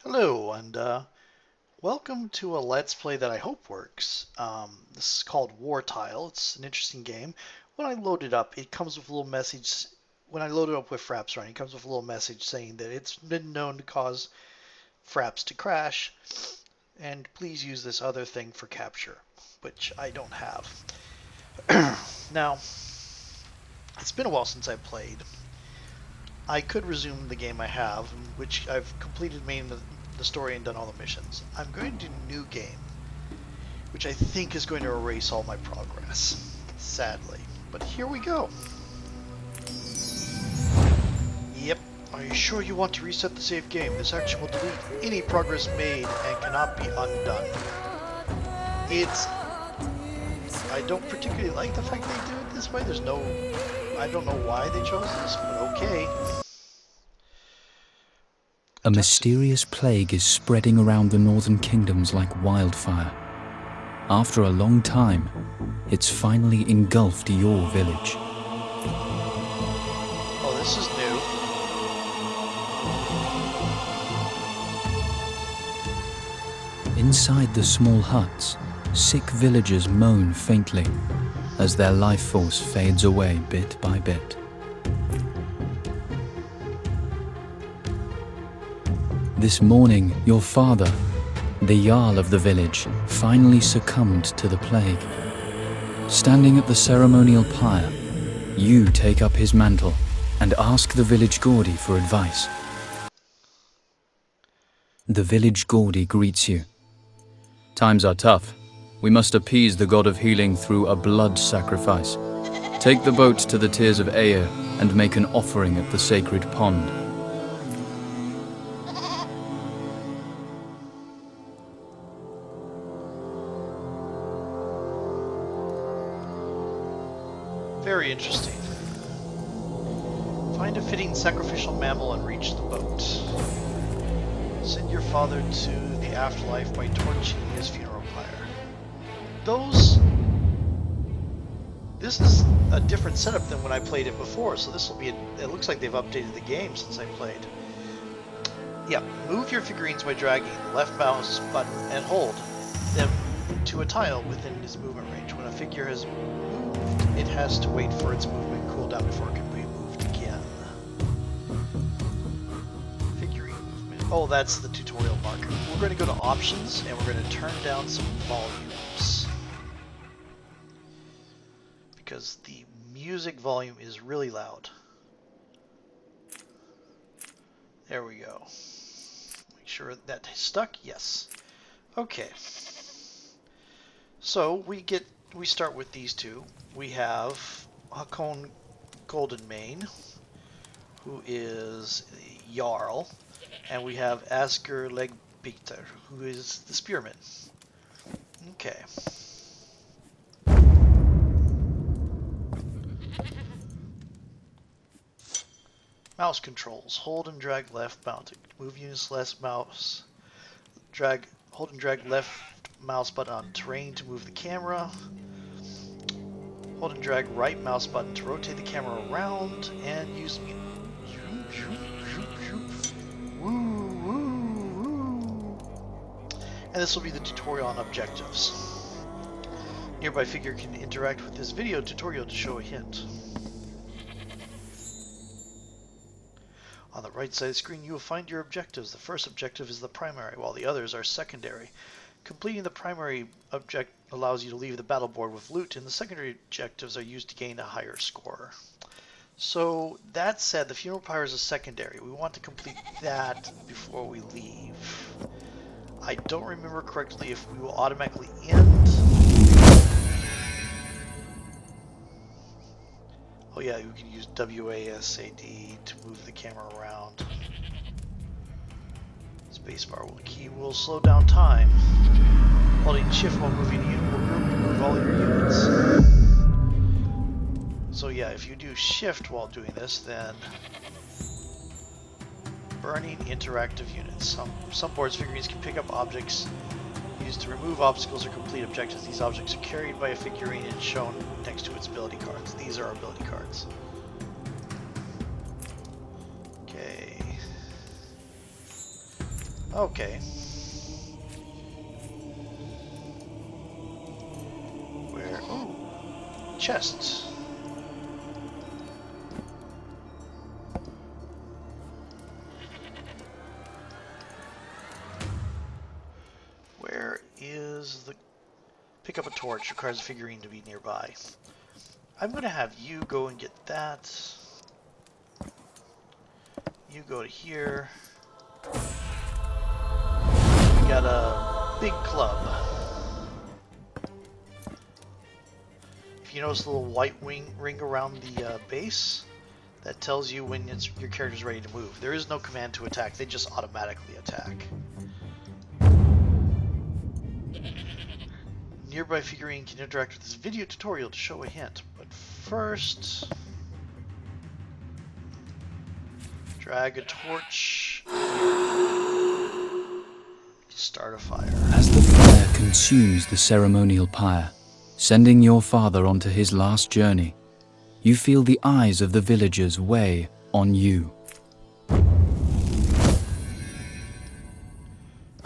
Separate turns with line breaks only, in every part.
Hello, and welcome to a Let's Play that I hope works. This is called Wartile. It's an interesting game. When I load it up, it comes with a little message. When I load it up with Fraps running, it comes with a little message saying that it's been known to cause Fraps to crash, and please use this other thing for capture, which I don't have. Now, it's been a while since I played. I could resume the game I have, which I've completed the story and done all the missions. I'm going to do New Game, which I think is going to erase all my progress, sadly. But here we go. Yep. Are you sure you want to reset the save game? This action will delete any progress made and cannot be undone. I don't particularly like the fact they do it this way. I don't know why they chose this, but okay.
A mysterious plague is spreading around the northern kingdoms like wildfire. After a long time, it's finally engulfed your village.
Oh, this is
new. Inside the small huts, sick villagers moan faintly as their life force fades away bit by bit. This morning, your father, the Jarl of the village, finally succumbed to the plague. Standing at the ceremonial pyre, you take up his mantle and ask the village Gordy for advice. The village Gordy greets you. Times are tough. We must appease the god of healing through a blood sacrifice. Take the boat to the Tears of Aer and make an offering at the sacred pond.
very interesting. Find a fitting sacrificial mammal and reach the boat. Send your father to the afterlife by torching his funeral pyre. This is a different setup than when I played it before, so this will be, it looks like they've updated the game since I played. Yeah, move your figurines by dragging the left mouse button and hold them to a tile within its movement range. When a figure has moved, it has to wait for its movement cooldown before it can be moved again. Figurine movement. Oh, that's the tutorial marker. We're going to go to options and we're going to turn down some volumes, because the music volume is really loud. There we go. Make sure that stuck. Yes. Okay. So we start with these two. We have Hakon Goldenmane, who is the Jarl, and we have Asger Legbiter, who is the Spearman. Okay. Mouse controls. Hold and drag left mouse. Move units left mouse. Hold and drag left mouse button on terrain to move the camera. Hold and drag right mouse button to rotate the camera around, and use and this will be the tutorial on objectives. Nearby figure can interact with this video tutorial to show a hint. On the right side of the screen, you will find your objectives. The first objective is the primary, while the others are secondary. Completing the primary object allows you to leave the battle board with loot, and the secondary objectives are used to gain a higher score. So that said, the funeral pyre is a secondary. We want to complete that before we leave. I don't remember correctly if we will automatically end. Oh yeah, you can use WASD to move the camera around. Spacebar key will slow down time. Holding shift while moving a unit will remove all your units. So yeah, if you do shift while doing this, then burning interactive units. Some boards figurines can pick up objects used to remove obstacles or complete objectives. These objects are carried by a figurine and shown next to its ability cards. These are ability cards. Okay. Okay. Where? Oh, chests. Where is the... Pick up a torch. Requires a figurine to be nearby. I'm going to have you go and get that. You go to here. We got a big club. If you notice the little white ring around the base, that tells you when your character's ready to move. There is no command to attack, they just automatically attack. Nearby figurine can interact with this video tutorial to show a hint, but first... Drag a torch. Start a fire.
As the fire consumes the ceremonial pyre, sending your father onto his last journey, you feel the eyes of the villagers weigh on you.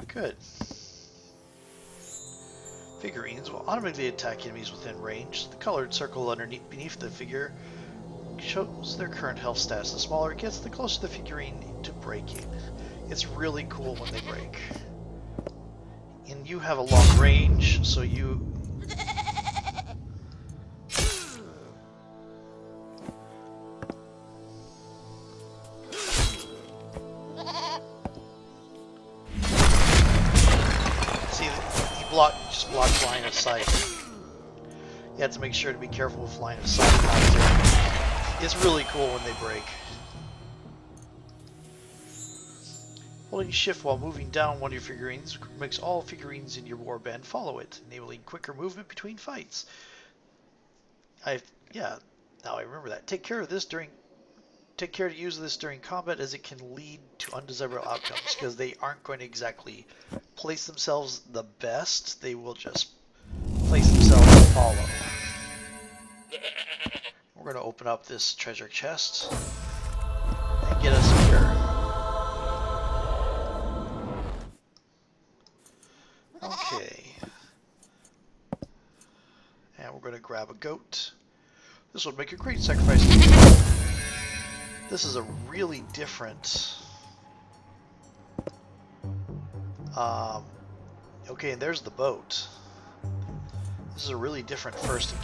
Good. Figurines will automatically attack enemies within range. The colored circle beneath the figure shows their current health status. The smaller it gets, the closer the figurine to breaking. It's really cool when they break. And you have a long range, so you... See, just blocks line of sight. You have to make sure to be careful with line of sight. It's really cool when they break. Holding shift while moving down one of your figurines makes all figurines in your warband follow it, enabling quicker movement between fights. Yeah, now I remember that. Take care to use this during combat, as it can lead to undesirable outcomes, because they aren't going to exactly place themselves the best. They will just place themselves and follow. We're going to open up this treasure chest and get us here. Okay. And we're going to grab a goat. This would make a great sacrifice. This is a really different... okay, and there's the boat. This is a really different first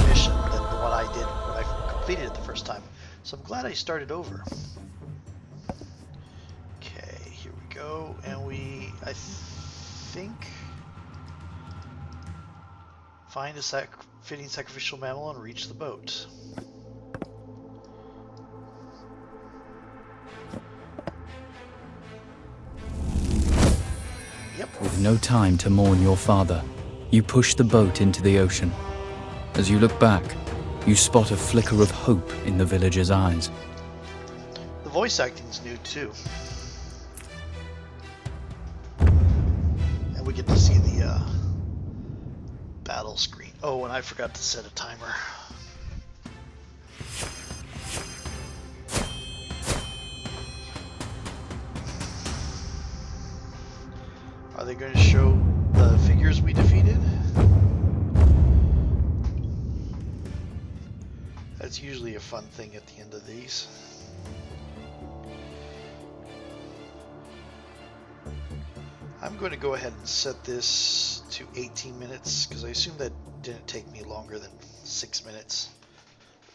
mission than the one I did when I completed it the first time. So I'm glad I started over. Okay, here we go, and I think, find a fitting sacrificial mammal and reach the boat. Yep.
With no time to mourn your father, you push the boat into the ocean. As you look back, you spot a flicker of hope in the villager's eyes.
The voice acting's new too. And we get to see the battle screen. Oh, and I forgot to set a timer. Are they going to show the figures we defeated? That's usually a fun thing at the end of these. I'm going to go ahead and set this to 18 minutes because I assume that didn't take me longer than 6 minutes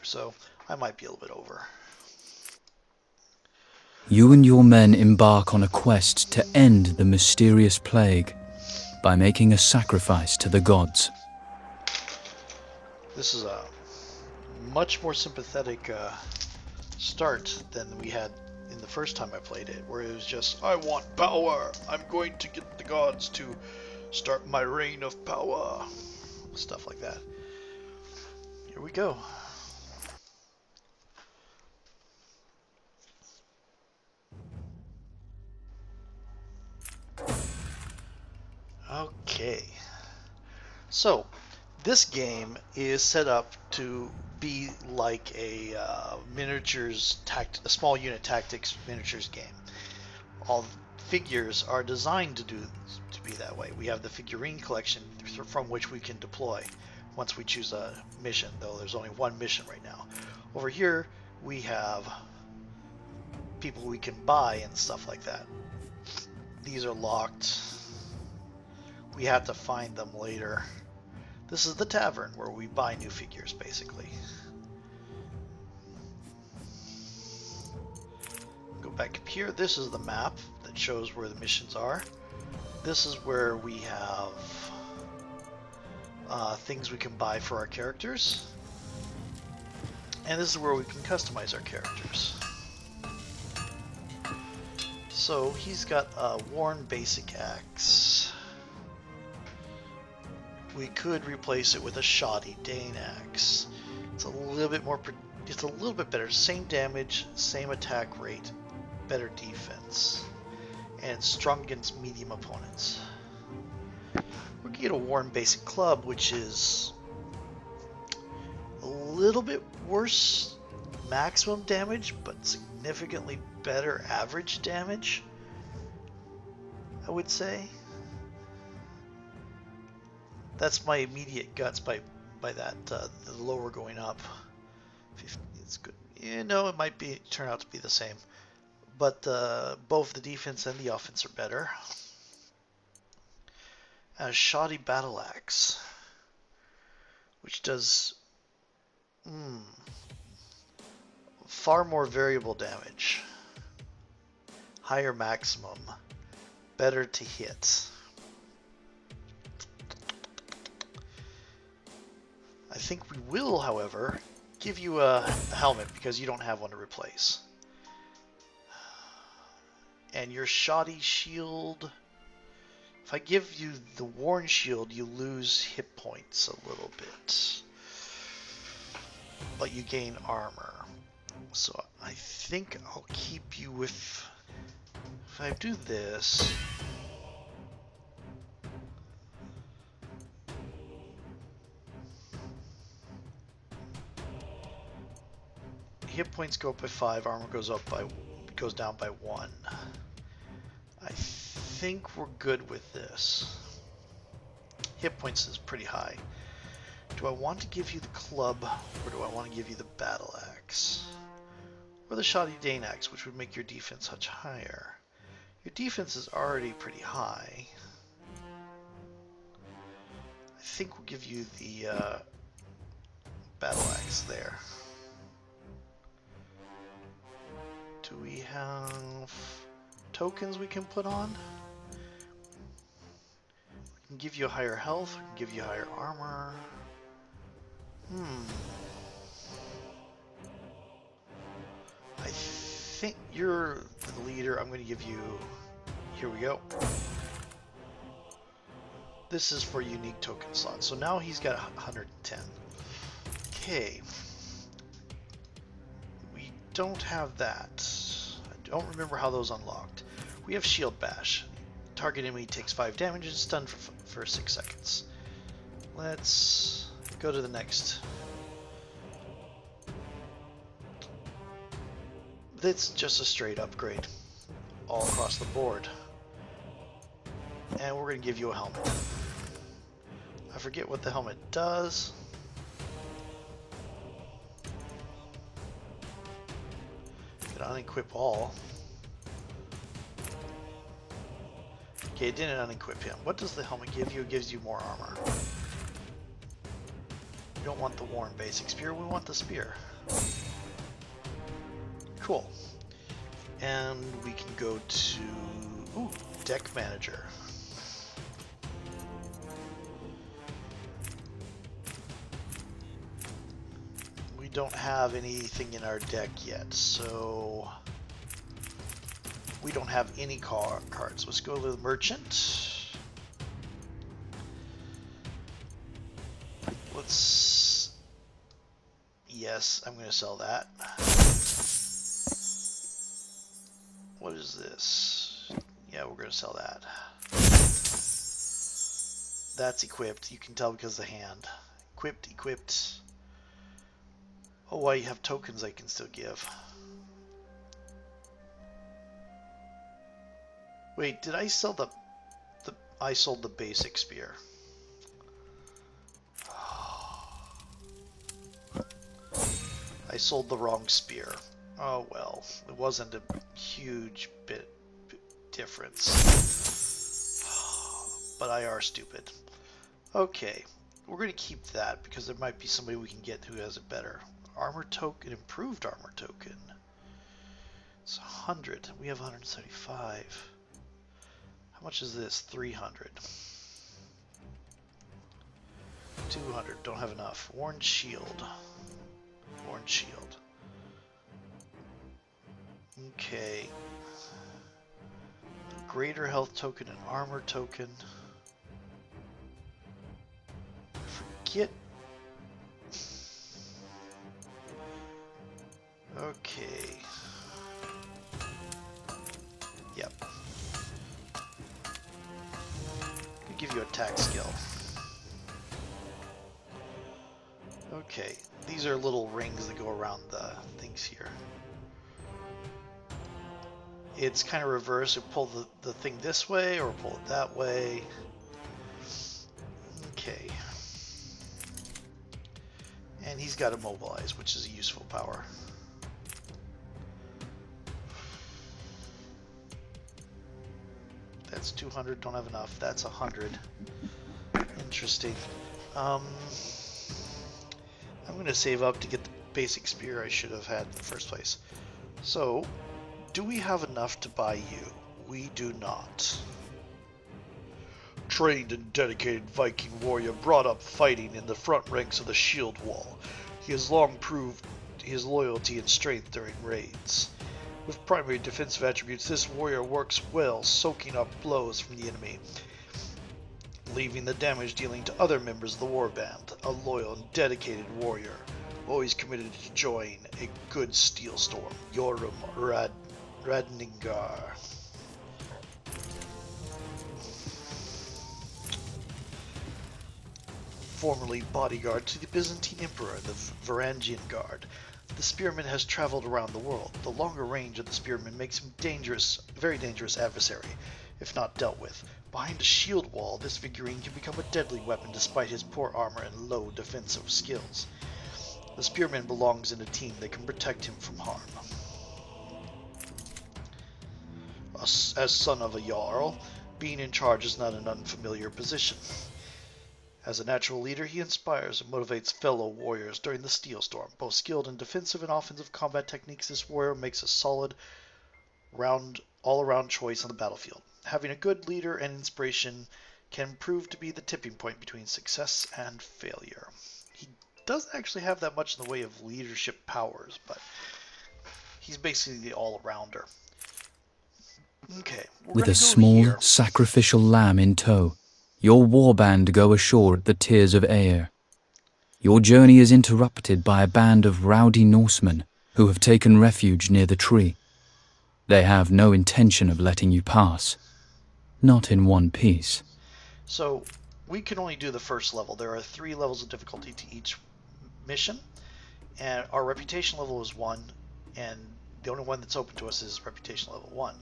or so. I might be a little bit over.
You and your men embark on a quest to end the mysterious plague by making a sacrifice to the gods.
This is a much more sympathetic start than we had in the first time I played it, where it was just, I want power! I'm going to get the gods to start my reign of power! Stuff like that. Here we go. Okay. So, this game is set up to be like a a small unit tactics miniatures game. figures are designed to be that way. We have the figurine collection from which we can deploy once we choose a mission, though there's only one mission right now. Over here we have people we can buy and stuff like that. These are locked. We have to find them later. This is the tavern where we buy new figures, basically. Go back up here. This is the map that shows where the missions are. This is where we have things we can buy for our characters. And this is where we can customize our characters. So he's got a worn basic axe. We could replace it with a shoddy Dane axe. It's a little bit more. It's a little bit better. Same damage, same attack rate, better defense, and it's strong against medium opponents. We can get a worn basic club, which is a little bit worse maximum damage, but significantly better average damage, I would say. That's my immediate guts by that. The lower going up. 50, it's good. You know, it might turn out to be the same, but both the defense and the offense are better. A shoddy battle axe, which does far more variable damage, higher maximum, better to hit. I think we will, however, give you a helmet because you don't have one to replace. And your shoddy shield, if I give you the worn shield, you lose hit points a little bit, but you gain armor. So I think I'll keep you with, if I do this, hit points go up by 5, armor goes down by 1. I think we're good with this. Hit points is pretty high. Do I want to give you the club, or do I want to give you the battle axe? Or the shoddy Dane axe, which would make your defense much higher. Your defense is already pretty high. I think we'll give you the battle axe there. Do we have tokens we can put on? We can give you higher health, we can give you higher armor. I think you're the leader. I'm going to give you, here we go. This is for unique token slots. So now he's got 110. Okay. We don't have that. I don't remember how those unlocked. We have Shield Bash. Target enemy takes 5 damage and is stunned for 6 seconds. Let's go to the next. That's just a straight upgrade all across the board. And we're going to give you a helmet. I forget what the helmet does. Could unequip all. Okay, it didn't unequip him. What does the helmet give you? It gives you more armor. We don't want the worn basic spear, we want the spear. Cool. And we can go to deck manager. We don't have anything in our deck yet, so we don't have any cards. Let's go to the merchant. Let's, yes, I'm going to sell that. What is this? Yeah, we're going to sell that. That's equipped. You can tell because of the hand. Equipped, equipped. Oh, I have tokens I can still give. Wait, did I sell the I sold the basic spear. I sold the wrong spear. Oh well, it wasn't a huge bit difference. But I are stupid. Okay, we're going to keep that because there might be somebody we can get who has a better armor token, improved armor token. It's 100. We have 175. How much is this? 300. 200. Don't have enough. Worn shield. Worn shield. Okay. Greater health token and armor token. Forget. Okay. Yep. I'll give you attack skill. Okay. These are little rings that go around the things here. It's kind of reverse. You pull the thing this way or pull it that way. Okay. And he's got immobilize, which is a useful power. That's 200. Don't have enough. That's 100. Interesting. I'm going to save up to get the basic spear I should have had in the first place. So, do we have enough to buy you? We do not. Trained and dedicated Viking warrior brought up fighting in the front ranks of the shield wall. He has long proved his loyalty and strength during raids. With primary defensive attributes, this warrior works well, soaking up blows from the enemy, leaving the damage dealing to other members of the warband. A loyal and dedicated warrior, always committed to join a good steel storm. Yoram Radningar. Formerly bodyguard to the Byzantine Emperor, the Varangian Guard, the spearman has traveled around the world. The longer range of the spearman makes him a very dangerous adversary, if not dealt with. Behind a shield wall, this figurine can become a deadly weapon despite his poor armor and low defensive skills. The spearman belongs in a team that can protect him from harm. As son of a Jarl, being in charge is not an unfamiliar position. As a natural leader, he inspires and motivates fellow warriors during the Steel Storm. Both skilled in defensive and offensive combat techniques, this warrior makes a solid, all-around choice on the battlefield. Having a good leader and inspiration can prove to be the tipping point between success and failure. He doesn't actually have that much in the way of leadership powers, but he's basically the all-arounder. Okay,
with a small sacrificial lamb in tow, your warband go ashore at the Tears of Aer. Your journey is interrupted by a band of rowdy Norsemen who have taken refuge near the tree. They have no intention of letting you pass. Not in one piece.
So, we can only do the first level. There are 3 levels of difficulty to each mission, and our reputation level is 1, and the only one that's open to us is reputation level 1.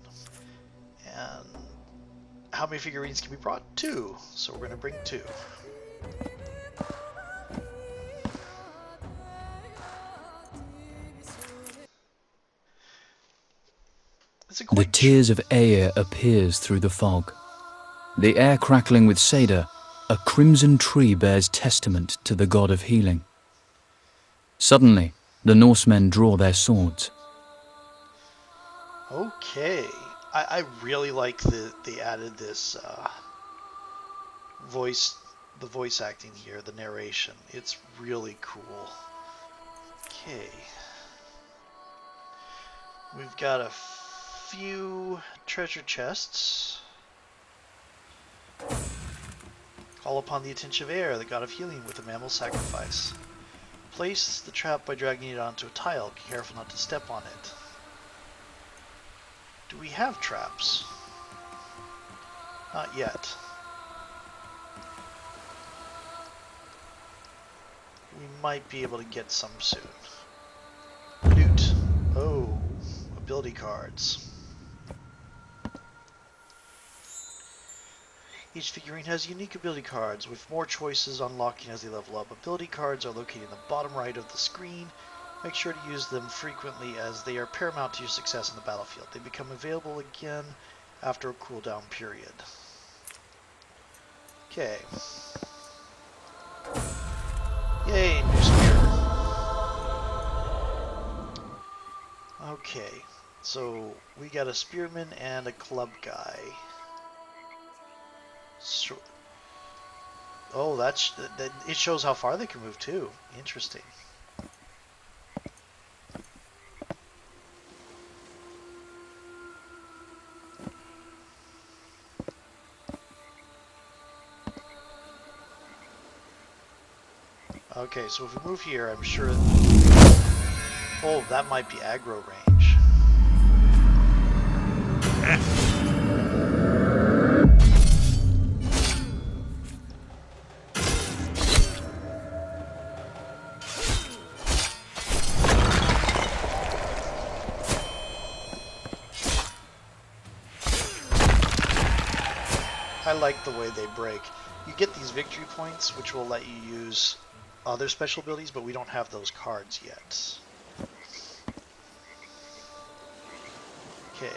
And how many figurines can be brought? 2. So we're going to bring 2.
The Tears of Aer appears through the fog. The air crackling with cedar, a crimson tree bears testament to the god of healing. Suddenly, the Norsemen draw their swords.
Okay. I really like that they added this the voice acting here, the narration. It's really cool. Okay. We've got a few treasure chests. Call upon the attention of Air, the god of healing, with a mammal sacrifice. Place the trap by dragging it onto a tile. Be careful not to step on it. Do we have traps? Not yet. We might be able to get some soon. Loot. Oh, ability cards. Each figurine has unique ability cards, with more choices unlocking as they level up. Ability cards are located in the bottom right of the screen. Make sure to use them frequently as they are paramount to your success in the battlefield. They become available again after a cooldown period. Okay. Yay, new spear. Okay, so we got a spearman and a club guy. So, oh, that it shows how far they can move too. Interesting. Okay, so if we move here, I'm sure... Oh, that might be aggro range. I like the way they break. You get these victory points, which will let you use other special abilities, but we don't have those cards yet. Okay,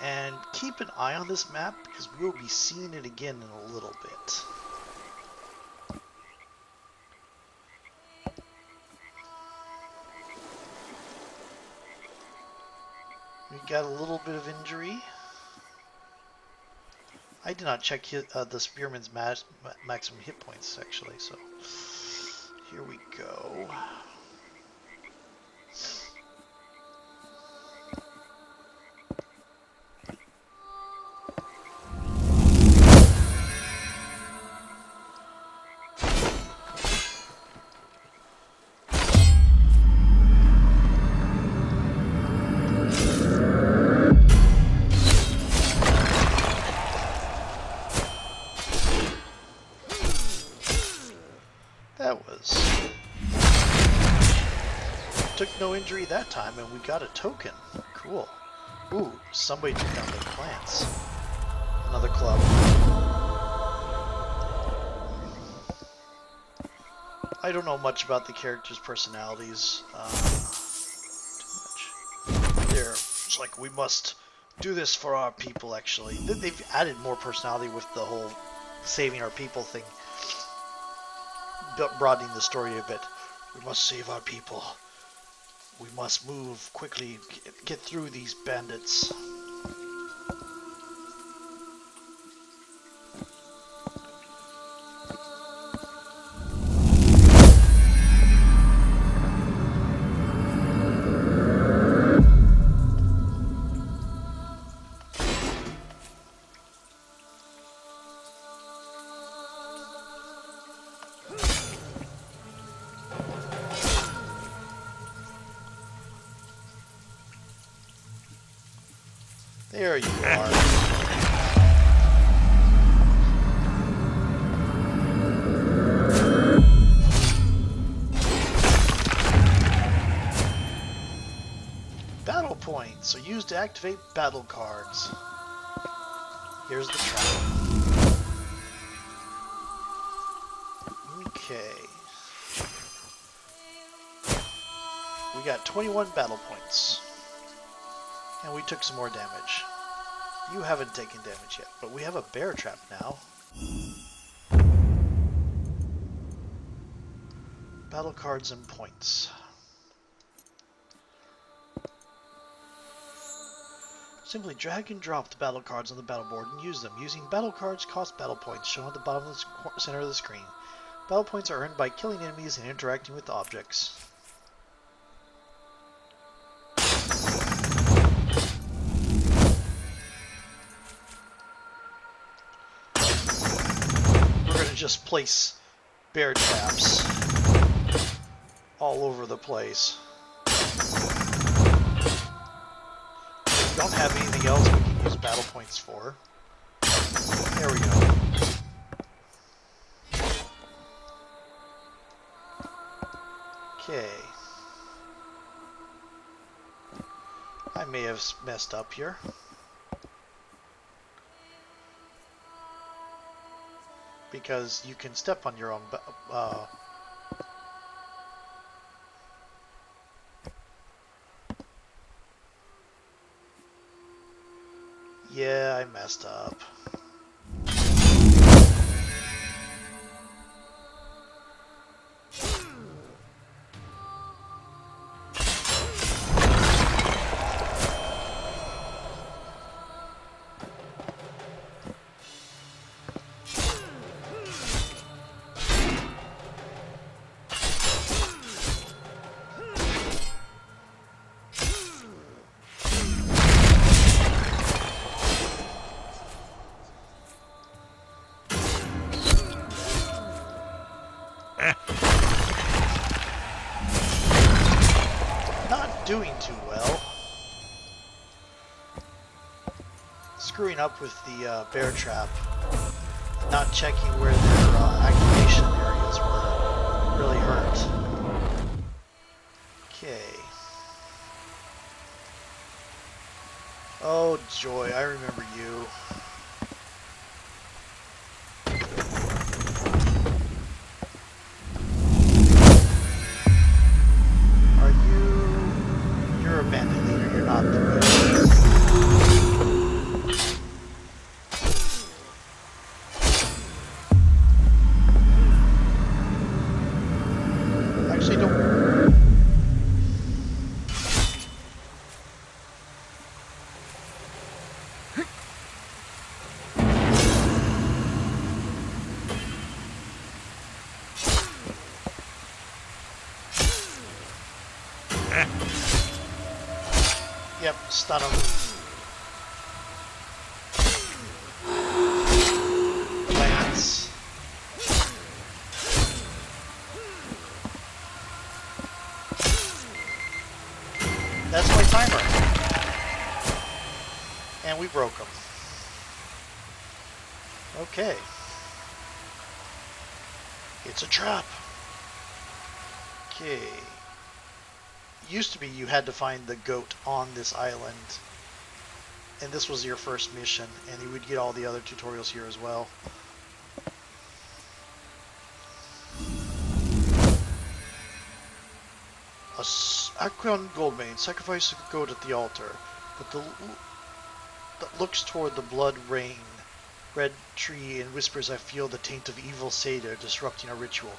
and keep an eye on this map, because we'll be seeing it again in a little bit. We got a little bit of injury. I did not check the spearman's maximum hit points, actually, so here we go. That was... Took no injury that time, and we got a token. Cool. Ooh, somebody took down the plants. Another club. I don't know much about the characters' personalities. Too much. It's like, we must do this for our people, actually. They've added more personality with the whole saving our people thing. Broadening the story a bit. We must save our people. We must move quickly, get through these bandits. There you are. Battle points are used to activate battle cards. Here's the trap. Okay. We got 21 battle points. And we took some more damage. You haven't taken damage yet, but we have a bear trap now. Battle cards and points. Simply drag and drop the battle cards on the battle board and use them. Using battle cards costs battle points, shown at the bottom of the center of the screen. Battle points are earned by killing enemies and interacting with objects. Just place bear traps all over the place. If we don't have anything else we can use battle points for. There we go. Okay. I may have messed up here. because you can step on your own. Yeah, I messed up. Not doing too well. Screwing up with the bear trap. Not checking where their activation areas were really hurt. Okay. Oh joy, I remember you. You're a bandit leader, you're not the leader. Actually, don't. Yep, stun him. Lance. That's my timer. And we broke him. Okay. It's a trap. Okay. Used to be you had to find the goat on this island, and this was your first mission, and you would get all the other tutorials here as well. Aquion Goldmane, sacrifice a goat at the altar, but that looks toward the blood rain, red tree, and whispers, I feel the taint of evil Seder disrupting our ritual.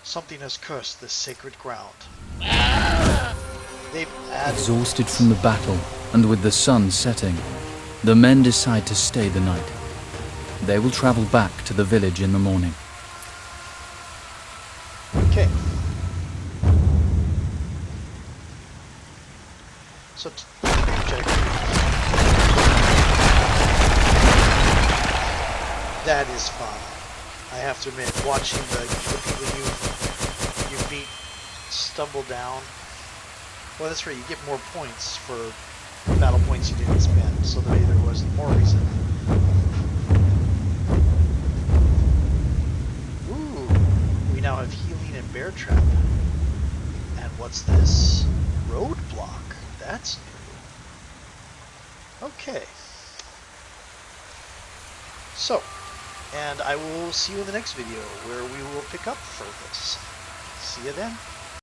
Something has cursed this sacred ground.
Exhausted from the battle, and with the sun setting, the men decide to stay the night. They will travel back to the village in the morning.
Okay. So, that is fun. I have to admit, watching the people you beat stumble down. Well, that's right, you get more points for battle points you didn't spend, so maybe there was more reason. Ooh, we now have healing and bear trap. And what's this? Roadblock. That's new. Okay. So, and I will see you in the next video where we will pick up for this. See you then.